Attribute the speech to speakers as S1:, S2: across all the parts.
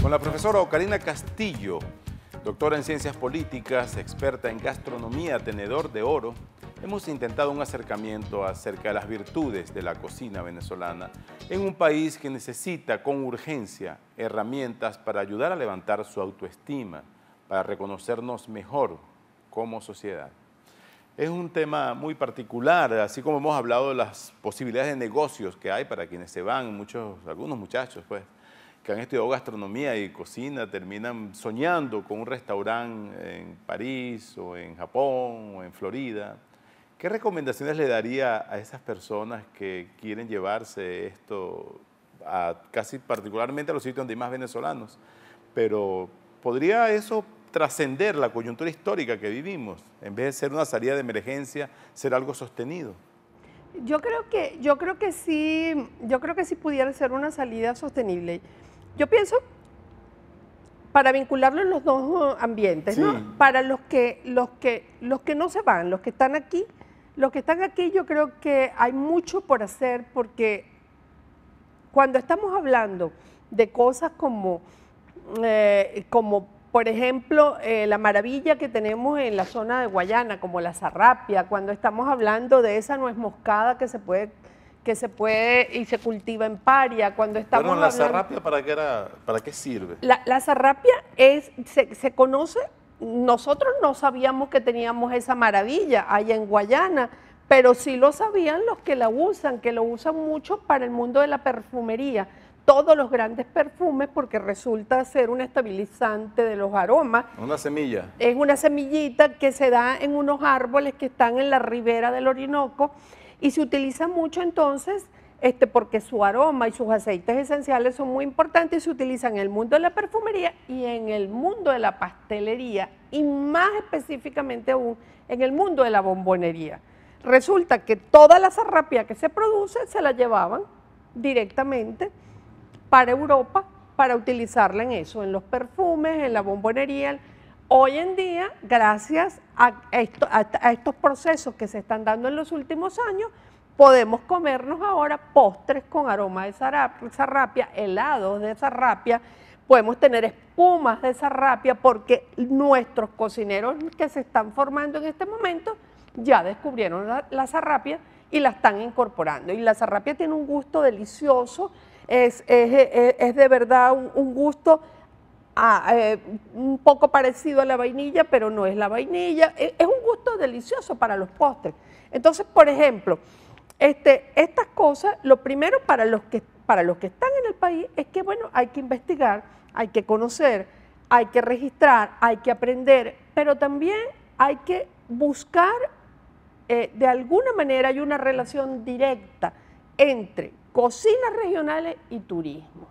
S1: Con la profesora Ocarina Castillo, doctora en Ciencias Políticas, experta en gastronomía, tenedor de oro, hemos intentado un acercamiento acerca de las virtudes de la cocina venezolana en un país que necesita con urgencia herramientas para ayudar a levantar su autoestima, para reconocernos mejor como sociedad. Es un tema muy particular, así como hemos hablado de las posibilidades de negocios que hay para quienes se van, algunos muchachos pues, que han estudiado gastronomía y cocina, terminan soñando con un restaurante en París o en Japón o en Florida. ¿Qué recomendaciones le daría a esas personas que quieren llevarse esto casi particularmente a los sitios donde hay más venezolanos? Pero ¿podría eso trascender la coyuntura histórica que vivimos? En vez de ser una salida de emergencia, ser algo sostenido.
S2: Yo creo que sí pudiera ser una salida sostenible. Yo pienso, para vincularlo en los dos ambientes,
S1: sí,
S2: ¿no? Para los que no se van, los que están aquí, yo creo que hay mucho por hacer, porque cuando estamos hablando de cosas como por ejemplo, la maravilla que tenemos en la zona de Guayana, como la zarrapia, cuando estamos hablando de esa nuez moscada que se puede y se cultiva en Paria, cuando estamos
S1: bueno, la
S2: hablando...
S1: zarrapia, ¿para qué sirve?
S2: La zarrapia se conoce, nosotros no sabíamos que teníamos esa maravilla allá en Guayana, pero sí lo sabían los que la usan, que lo usan mucho para el mundo de la perfumería. Todos los grandes perfumes, porque resulta ser un estabilizante de los aromas.
S1: Una semilla.
S2: Es una semillita que se da en unos árboles que están en la ribera del Orinoco y se utiliza mucho entonces porque su aroma y sus aceites esenciales son muy importantes y se utilizan en el mundo de la perfumería y en el mundo de la pastelería y más específicamente aún en el mundo de la bombonería. Resulta que toda la zarrapia que se produce se la llevaban directamente para Europa, para utilizarla en eso, en los perfumes, en la bombonería. Hoy en día, gracias a estos procesos que se están dando en los últimos años, podemos comernos ahora postres con aroma de zarrapia, helados de zarrapia, podemos tener espumas de zarrapia, porque nuestros cocineros que se están formando en este momento ya descubrieron la zarrapia y la están incorporando. Y la zarrapia tiene un gusto delicioso, es de verdad un gusto un poco parecido a la vainilla, pero no es la vainilla, es un gusto delicioso para los postres. Entonces, por ejemplo, estas cosas, lo primero para los que están en el país es que, bueno, hay que investigar, hay que conocer, hay que registrar, hay que aprender, pero también hay que buscar, de alguna manera hay una relación directa entre cocinas regionales y turismo.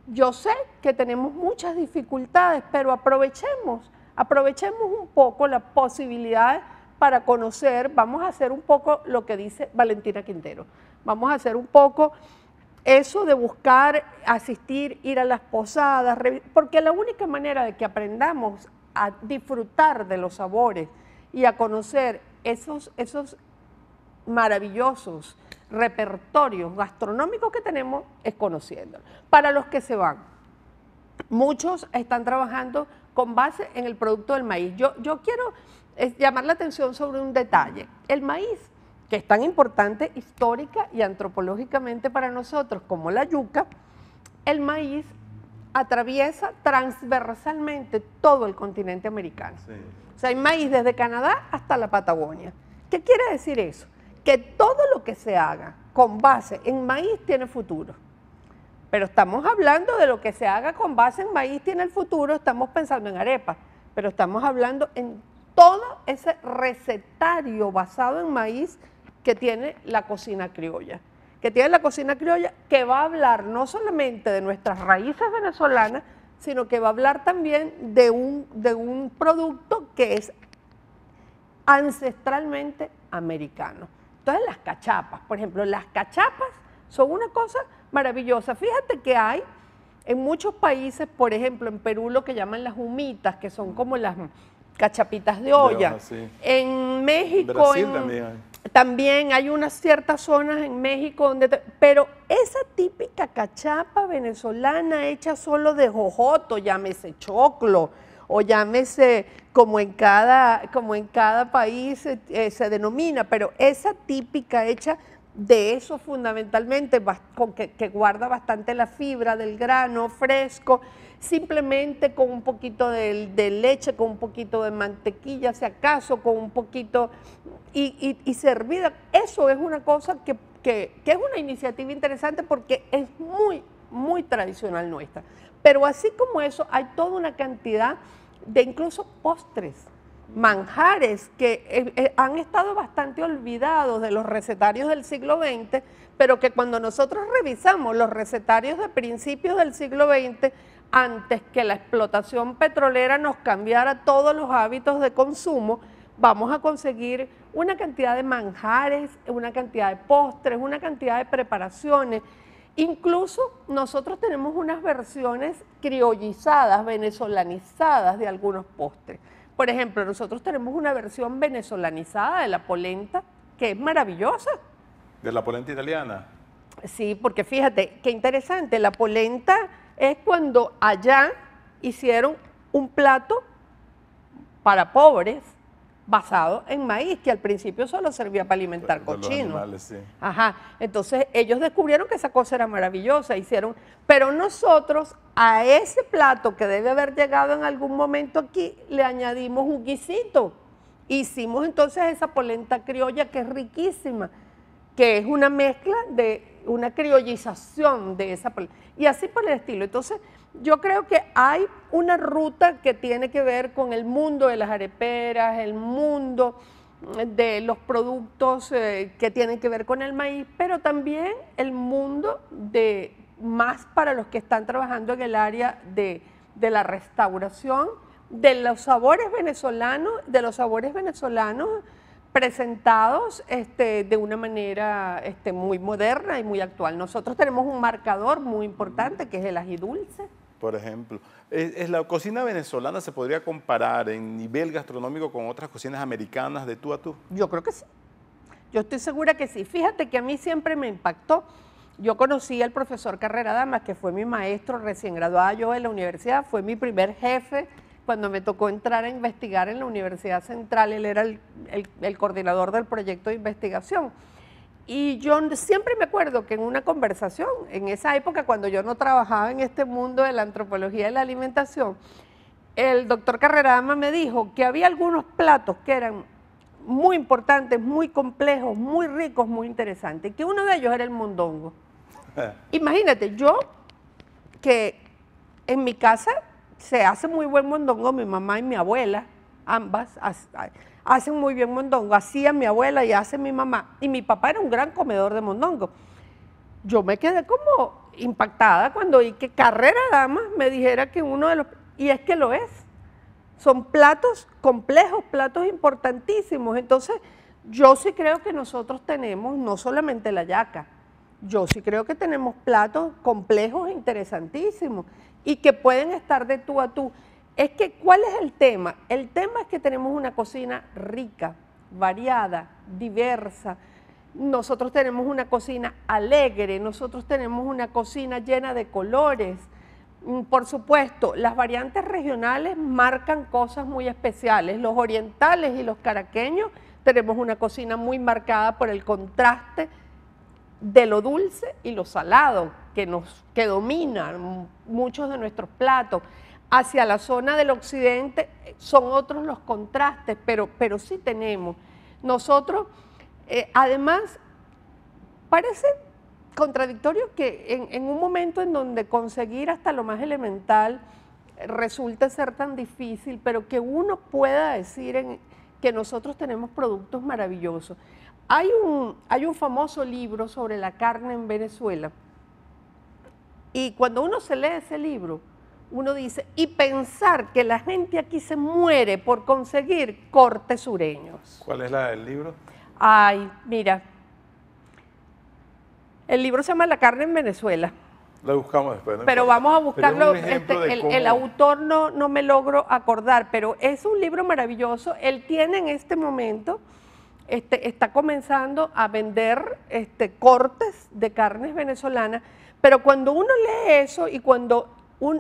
S2: Yo sé que tenemos muchas dificultades, pero aprovechemos un poco las posibilidades para conocer. Vamos a hacer un poco lo que dice Valentina Quintero. Vamos a hacer un poco eso de buscar, asistir, ir a las posadas, porque la única manera de que aprendamos a disfrutar de los sabores y a conocer esos maravillosos repertorios gastronómicos que tenemos es conociéndolo. Para los que se van, muchos están trabajando con base en el producto del maíz. Yo quiero llamar la atención sobre un detalle. El maíz, que es tan importante histórica y antropológicamente para nosotros como la yuca, el maíz atraviesa transversalmente todo el continente americano. Sí. O sea, hay maíz desde Canadá hasta la Patagonia. ¿Qué quiere decir eso? Que todo lo que se haga con base en maíz tiene futuro. Pero estamos hablando de lo que se haga con base en maíz tiene el futuro, estamos pensando en arepas, pero estamos hablando en todo ese recetario basado en maíz que tiene la cocina criolla. Que va a hablar no solamente de nuestras raíces venezolanas, sino que va a hablar también de un producto que es ancestralmente americano. Entonces las cachapas, por ejemplo, las cachapas son una cosa maravillosa. Fíjate que hay en muchos países, por ejemplo en Perú, lo que llaman las humitas, que son como las cachapitas de olla.
S1: Sí.
S2: En México,
S1: Brasil también hay.
S2: También hay unas ciertas zonas en México donde... Pero esa típica cachapa venezolana hecha solo de jojoto, llámese choclo, o llámese como en cada país se denomina, pero esa típica hecha de eso fundamentalmente, que guarda bastante la fibra del grano fresco, simplemente con un poquito de leche, con un poquito de mantequilla, si acaso, con un poquito, y servida. Eso es una cosa que es una iniciativa interesante porque es muy, muy tradicional nuestra. Pero así como eso, hay toda una cantidad de incluso postres, manjares que han estado bastante olvidados de los recetarios del siglo XX, pero que cuando nosotros revisamos los recetarios de principios del siglo XX, antes que la explotación petrolera nos cambiara todos los hábitos de consumo, vamos a conseguir una cantidad de manjares, una cantidad de postres, una cantidad de preparaciones. Incluso nosotros tenemos unas versiones criollizadas, venezolanizadas de algunos postres. Por ejemplo, nosotros tenemos una versión venezolanizada de la polenta que es maravillosa.
S1: ¿De la polenta italiana?
S2: Sí, porque fíjate, qué interesante, la polenta es cuando allá hicieron un plato para pobres basado en maíz, que al principio solo servía para alimentar cochinos.
S1: Sí.
S2: Ajá, entonces ellos descubrieron que esa cosa era maravillosa, pero nosotros a ese plato que debe haber llegado en algún momento aquí, le añadimos un guisito. Hicimos entonces esa polenta criolla que es riquísima, que es una mezcla de una criollización de esa polenta, y así por el estilo. Entonces, yo creo que hay una ruta que tiene que ver con el mundo de las areperas, el mundo de los productos que tienen que ver con el maíz, pero también el mundo de más para los que están trabajando en el área de la restauración, de los sabores venezolanos, presentados de una manera muy moderna y muy actual. Nosotros tenemos un marcador muy importante que es el ají dulce.
S1: Por ejemplo, ¿la cocina venezolana se podría comparar en nivel gastronómico con otras cocinas americanas de tú a tú?
S2: Yo creo que sí. Yo estoy segura que sí. Fíjate que a mí siempre me impactó. Yo conocí al profesor Carrera Damas, que fue mi maestro recién graduada yo en la universidad, fue mi primer jefe cuando me tocó entrar a investigar en la Universidad Central. Él era el coordinador del proyecto de investigación. Y yo siempre me acuerdo que en una conversación, en esa época cuando yo no trabajaba en este mundo de la antropología de la alimentación, el doctor Carrerama me dijo que había algunos platos que eran muy importantes, muy complejos, muy ricos, muy interesantes, y que uno de ellos era el mondongo. Imagínate, yo que en mi casa se hace muy buen mondongo, mi mamá y mi abuela, ambas hacen muy bien mondongo, hacía mi abuela y hace mi mamá, y mi papá era un gran comedor de mondongo. Yo me quedé como impactada cuando oí que Carrera Damas me dijera que uno de los, y es que lo es, son platos complejos, platos importantísimos. Entonces yo sí creo que nosotros tenemos no solamente la yaca, yo sí creo que tenemos platos complejos e interesantísimos y que pueden estar de tú a tú. Es que, ¿cuál es el tema? El tema es que tenemos una cocina rica, variada, diversa. Nosotros tenemos una cocina alegre, nosotros tenemos una cocina llena de colores. Por supuesto, las variantes regionales marcan cosas muy especiales. Los orientales y los caraqueños tenemos una cocina muy marcada por el contraste de lo dulce y lo salado que dominan muchos de nuestros platos. Hacia la zona del occidente son otros los contrastes, pero sí tenemos. Nosotros, además, parece contradictorio que en un momento en donde conseguir hasta lo más elemental resulta ser tan difícil, pero que uno pueda decir que nosotros tenemos productos maravillosos. Hay un famoso libro sobre la carne en Venezuela, y cuando uno se lee ese libro, uno dice, y pensar que la gente aquí se muere por conseguir cortes sureños.
S1: ¿Cuál es el libro?
S2: Ay, mira, el libro se llama La carne en Venezuela.
S1: Lo buscamos después. ¿No?
S2: Pero vamos a buscarlo.
S1: El
S2: autor no me logro acordar, pero es un libro maravilloso. Él tiene en este momento está comenzando a vender cortes de carnes venezolanas, pero cuando uno lee eso y cuando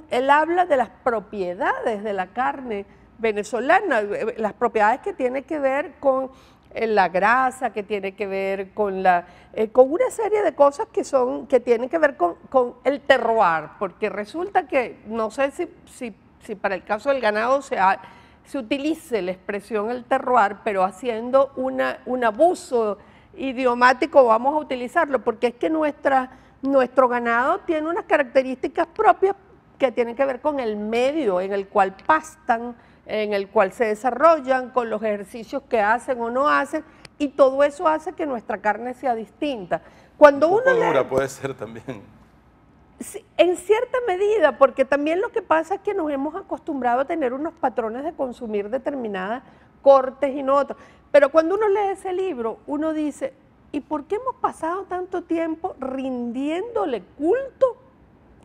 S2: él habla de las propiedades de la carne venezolana, las propiedades que tienen que ver con la grasa, que tiene que ver con una serie de cosas que tienen que ver con el terroir, porque resulta que, no sé si para el caso del ganado se utilice la expresión el terroir, pero haciendo un abuso idiomático vamos a utilizarlo, porque es que nuestro ganado tiene unas características propias que tienen que ver con el medio en el cual pastan, en el cual se desarrollan, con los ejercicios que hacen o no hacen, y todo eso hace que nuestra carne sea distinta. Cuando
S1: un poco dura puede ser también.
S2: Sí, en cierta medida, porque también lo que pasa es que nos hemos acostumbrado a tener unos patrones de consumir determinadas cortes y no otros. Pero cuando uno lee ese libro, uno dice, ¿y por qué hemos pasado tanto tiempo rindiéndole culto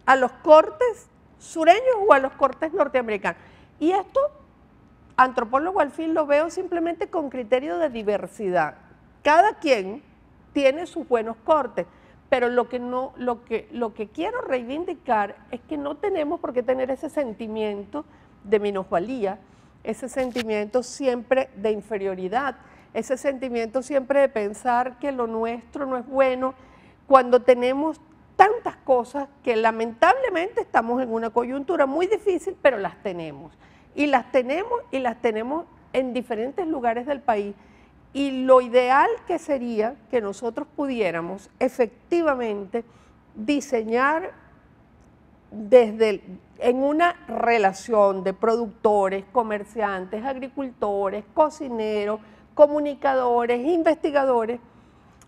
S2: a los cortes sureños o a los cortes norteamericanos? Y esto, antropólogo al fin, lo veo simplemente con criterio de diversidad. Cada quien tiene sus buenos cortes, pero lo que quiero reivindicar es que no tenemos por qué tener ese sentimiento de minusvalía, ese sentimiento siempre de inferioridad, ese sentimiento siempre de pensar que lo nuestro no es bueno, cuando tenemos tantas cosas que lamentablemente estamos en una coyuntura muy difícil, pero las tenemos. Y las tenemos en diferentes lugares del país. Y lo ideal que sería que nosotros pudiéramos efectivamente diseñar en una relación de productores, comerciantes, agricultores, cocineros, comunicadores, investigadores,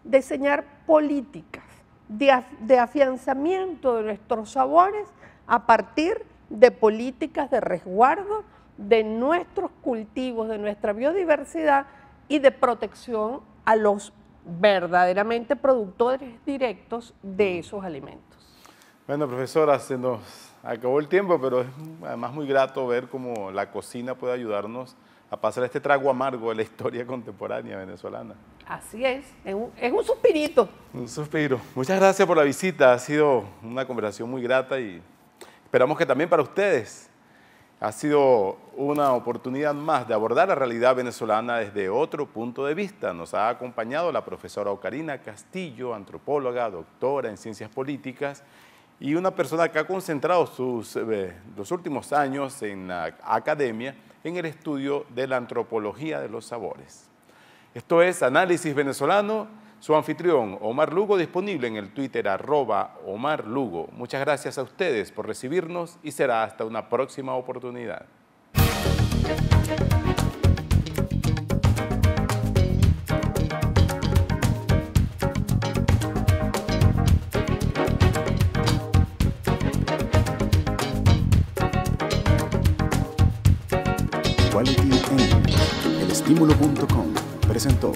S2: diseñar políticas de afianzamiento de nuestros sabores a partir de políticas de resguardo de nuestros cultivos, de nuestra biodiversidad y de protección a los verdaderamente productores directos de esos alimentos.
S1: Bueno, profesora, se nos acabó el tiempo, pero es además muy grato ver cómo la cocina puede ayudarnos a pasar este trago amargo de la historia contemporánea venezolana.
S2: Así es un suspirito.
S1: Un suspiro. Muchas gracias por la visita, ha sido una conversación muy grata y esperamos que también para ustedes ha sido una oportunidad más de abordar la realidad venezolana desde otro punto de vista. Nos ha acompañado la profesora Ocarina Castillo, antropóloga, doctora en ciencias políticas y una persona que ha concentrado los últimos años en la academia en el estudio de la antropología de los sabores. Esto es Análisis Venezolano, su anfitrión Omar Lugo, disponible en el Twitter @OmarLugo. Muchas gracias a ustedes por recibirnos y será hasta una próxima oportunidad.
S3: Quality Engine, elestimulo.com presentó